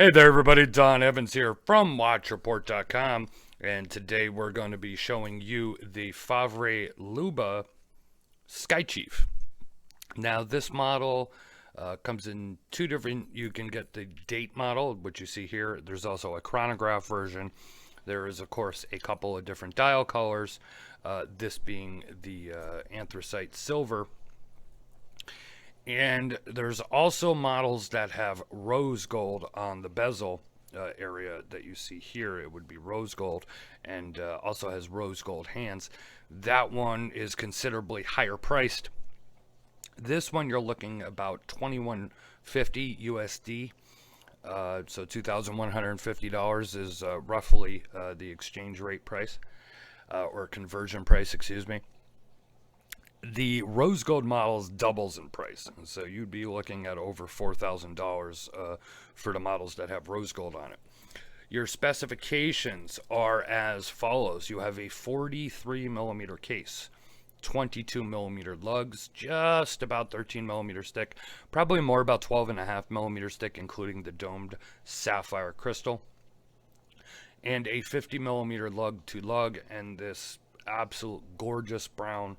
Hey there, everybody. Don Evans here from Watchreport.com, and today we're going to be showing you the Favre Leuba Sky Chief. Now, this model comes in two different. You can get the date model, which you see here. There's also a chronograph version. There is, of course, a couple of different dial colors. This being the anthracite silver. And there's also models that have rose gold on the bezel area that you see here. It would be rose gold, and also has rose gold hands. That one is considerably higher priced. This one you're looking about $21.50 USD. So $2,150 is roughly the exchange rate price, or conversion price, excuse me. The rose gold models doubles in price, so you'd be looking at over $4,000 for the models that have rose gold on it. Your specifications are as follows. You have a 43 millimeter case, 22 millimeter lugs, just about 13 millimeters thick, probably more about 12.5 millimeters thick, including the domed sapphire crystal, and a 50 millimeter lug to lug, and this absolute gorgeous brown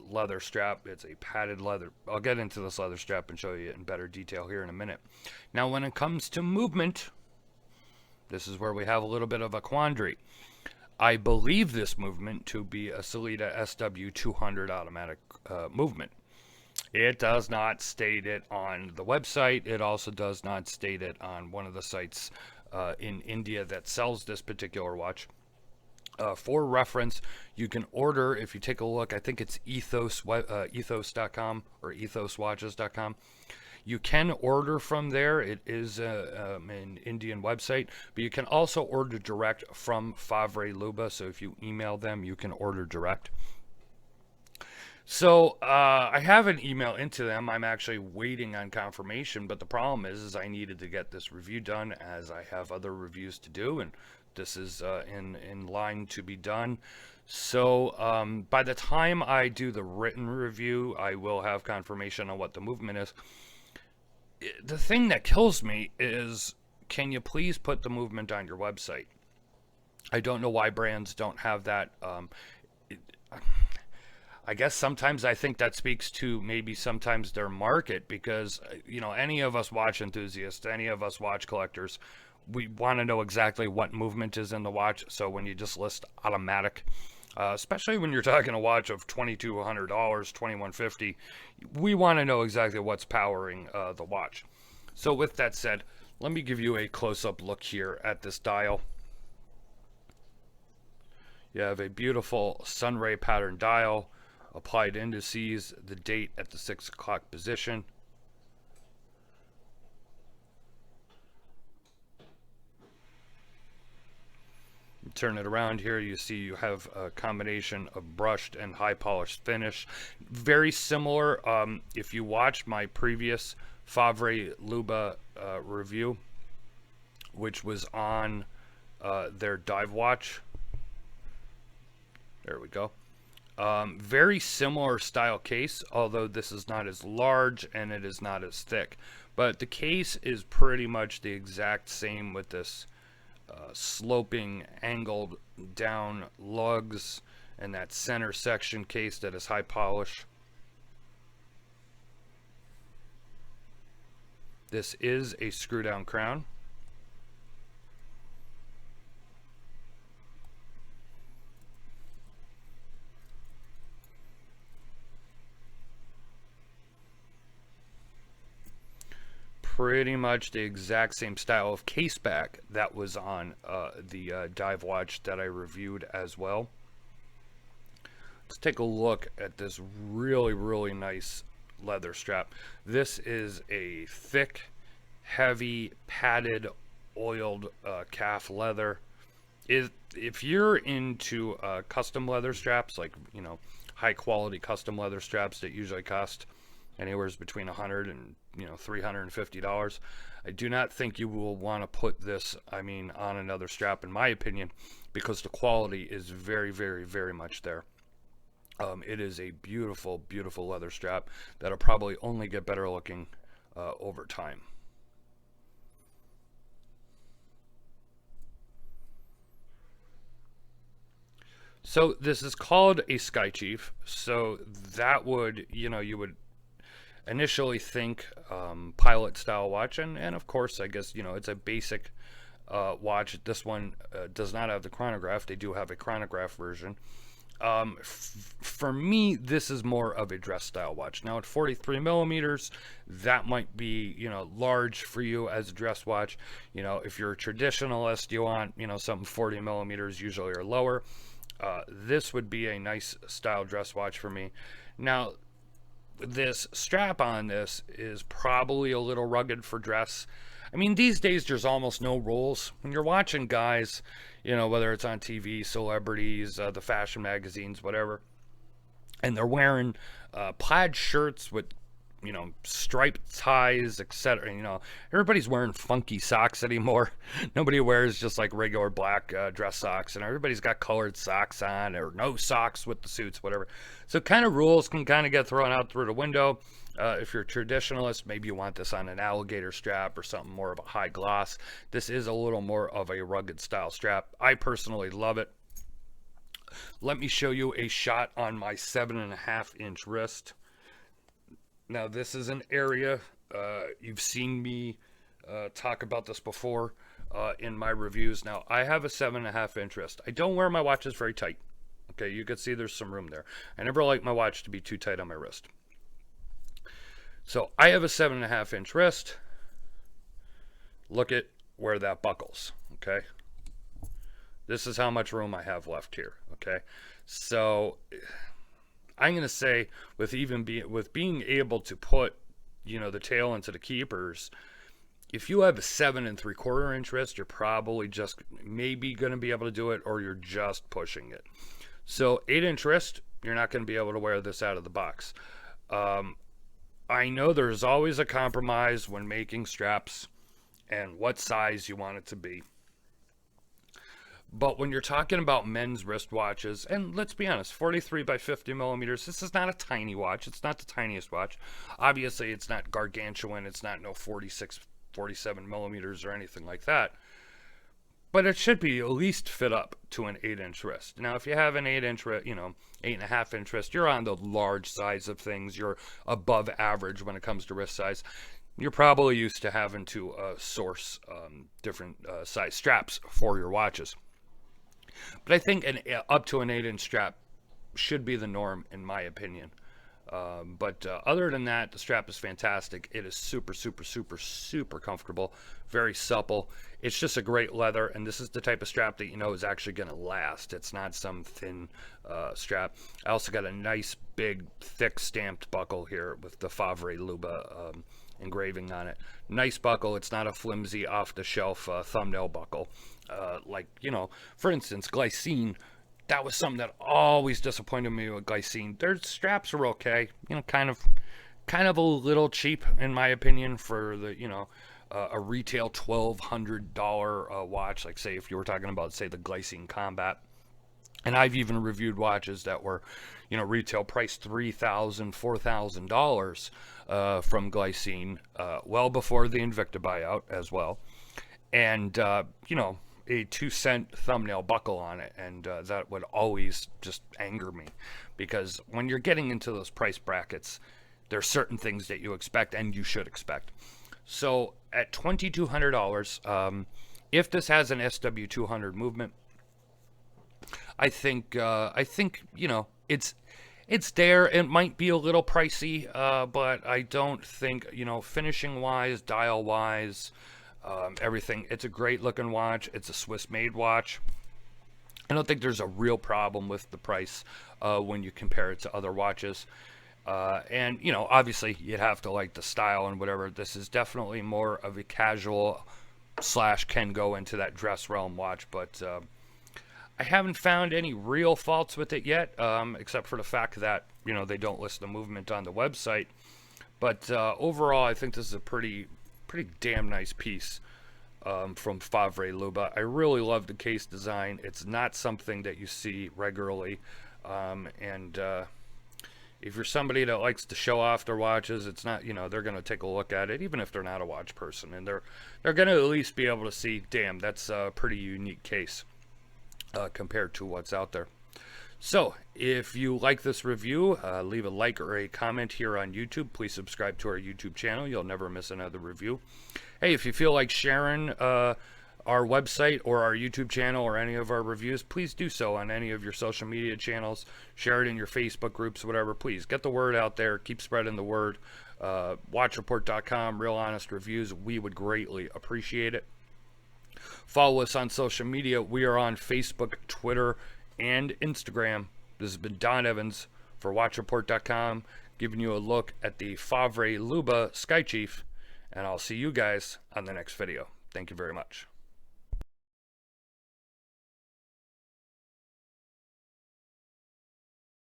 leather strap. It's a padded leather. I'll get into this leather strap and show you it in better detail here in a minute. Now, when it comes to movement, this is where we have a little bit of a quandary. I believe this movement to be a Sellita SW200 automatic movement. It does not state it on the website. It also does not state it on one of the sites in India that sells this particular watch. For reference, you can order, if you take a look, I think it's ethos.com or ethoswatches.com. You can order from there. It is an Indian website, but you can also order direct from Favre Leuba. So if you email them, you can order direct. So I have an email into them. I'm actually waiting on confirmation, but the problem is I needed to get this review done, as I have other reviews to do, and this is in line to be done. So by the time I do the written review, I will have confirmation on what the movement is. The thing that kills me is, can you please put the movement on your website? I don't know why brands don't have that. I guess sometimes I think that speaks to maybe sometimes their market, because, you know, any of us watch enthusiasts, any of us watch collectors, we want to know exactly what movement is in the watch. So when you just list automatic, especially when you're talking a watch of $2,200, $2,150, we want to know exactly what's powering the watch. So with that said, let me give you a close-up look here at this dial. You have a beautiful sunray pattern dial, applied indices, the date at the 6 o'clock position. Turn it around here, you see you have a combination of brushed and high polished finish. Very similar, if you watched my previous Favre Leuba review, which was on their dive watch. There we go. Very similar style case, although this is not as large and it is not as thick. But the case is pretty much the exact same with this sloping, angled down lugs and that center section case that is high polish. This is a screw down crown. Pretty much the exact same style of case back that was on the dive watch that I reviewed as well. Let's take a look at this really nice leather strap. This is a thick, heavy, padded, oiled calf leather. If you're into custom leather straps, like, you know, high quality custom leather straps that usually cost anywhere between $100 and $350, I do not think you will want to put this, I mean, on another strap, in my opinion, because the quality is very much there. It is a beautiful leather strap that'll probably only get better looking over time. So this is called a Sky Chief. So that would, you would initially think pilot style watch, and of course, I guess, it's a basic watch. This one does not have the chronograph. They do have a chronograph version. For me, this is more of a dress style watch. Now at 43 millimeters, that might be, large for you as a dress watch. If you're a traditionalist, you want, something 40 millimeters usually or lower. This would be a nice style dress watch for me. Now, this strap on this is probably a little rugged for dress. I mean, these days there's almost no rules. When you're watching guys, whether it's on TV, celebrities, the fashion magazines, whatever, and they're wearing plaid shirts with, striped ties, etc. Everybody's wearing funky socks anymore. Nobody wears just like regular black dress socks, and everybody's got colored socks on, or no socks with the suits, whatever. So kind of rules can kind of get thrown out through the window. If you're a traditionalist, maybe you want this on an alligator strap or something more of a high gloss. This is a little more of a rugged style strap. I personally love it. Let me show you a shot on my 7.5-inch wrist. Now this is an area, you've seen me talk about this before in my reviews. Now I have a 7.5-inch wrist. I don't wear my watches very tight. Okay, you can see there's some room there. I never like my watch to be too tight on my wrist. So I have a 7.5-inch wrist. Look at where that buckles, okay? This is how much room I have left here, okay? So I'm going to say with being able to put, the tail into the keepers, if you have a 7.75-inch wrist, you're probably just maybe going to be able to do it, or you're just pushing it. So 8-inch wrist, you're not going to be able to wear this out of the box. I know there's always a compromise when making straps and what size you want it to be. But when you're talking about men's wristwatches, and let's be honest, 43 by 50 millimeters, this is not a tiny watch. It's not the tiniest watch. Obviously, it's not gargantuan. It's not 46, 47 millimeters or anything like that. But it should be at least fit up to an 8-inch wrist. Now, if you have an 8-inch, 8.5-inch wrist, you're on the large size of things. You're above average when it comes to wrist size. You're probably used to having to source different size straps for your watches. But I think up to an 8-inch strap should be the norm, in my opinion. But other than that, the strap is fantastic. It is super, super, super, super comfortable, very supple. It's just a great leather, and this is the type of strap that is actually going to last. It's not some thin strap. I also got a nice, big, thick stamped buckle here with the Favre Leuba engraving on it. Nice buckle. It's not a flimsy, off-the-shelf thumbnail buckle. For instance, Glycine. That was something that always disappointed me with Glycine. Their straps are okay, kind of a little cheap in my opinion for the, a retail $1,200 watch. Like say if you were talking about say the Glycine Combat, and I've even reviewed watches that were, retail price $3,000, $4,000 from Glycine, well before the Invicta buyout as well, and a 2-cent thumbnail buckle on it, and that would always just anger me, because when you're getting into those price brackets, there's certain things that you expect and you should expect. So at $2,200, if this has an SW200 movement, I think it's there. It might be a little pricey, but I don't think, finishing wise, dial wise, everything, it's a great looking watch. It's a Swiss made watch. I don't think there's a real problem with the price when you compare it to other watches, and obviously you'd have to like the style and whatever. This is definitely more of a casual / can go into that dress realm watch, but I haven't found any real faults with it yet, except for the fact that they don't list the movement on the website. But overall, I think this is a pretty damn nice piece from Favre Leuba. I really love the case design. It's not something that you see regularly, and if you're somebody that likes to show off their watches, it's not, they're going to take a look at it, even if they're not a watch person, and they're going to at least be able to see, damn, that's a pretty unique case compared to what's out there. So, if you like this review, leave a like or a comment here on YouTube. Please subscribe to our YouTube channel. You'll never miss another review. Hey, if you feel like sharing our website or our YouTube channel or any of our reviews, please do so on any of your social media channels. Share it in your Facebook groups, whatever. Please get the word out there. Keep spreading the word. Watchreport.com, real honest reviews. We would greatly appreciate it. Follow us on social media. We are on Facebook, Twitter, and Instagram. This has been Don Evans for Watchreport.com, giving you a look at the Favre Leuba Sky Chief, and I'll see you guys on the next video. Thank you very much.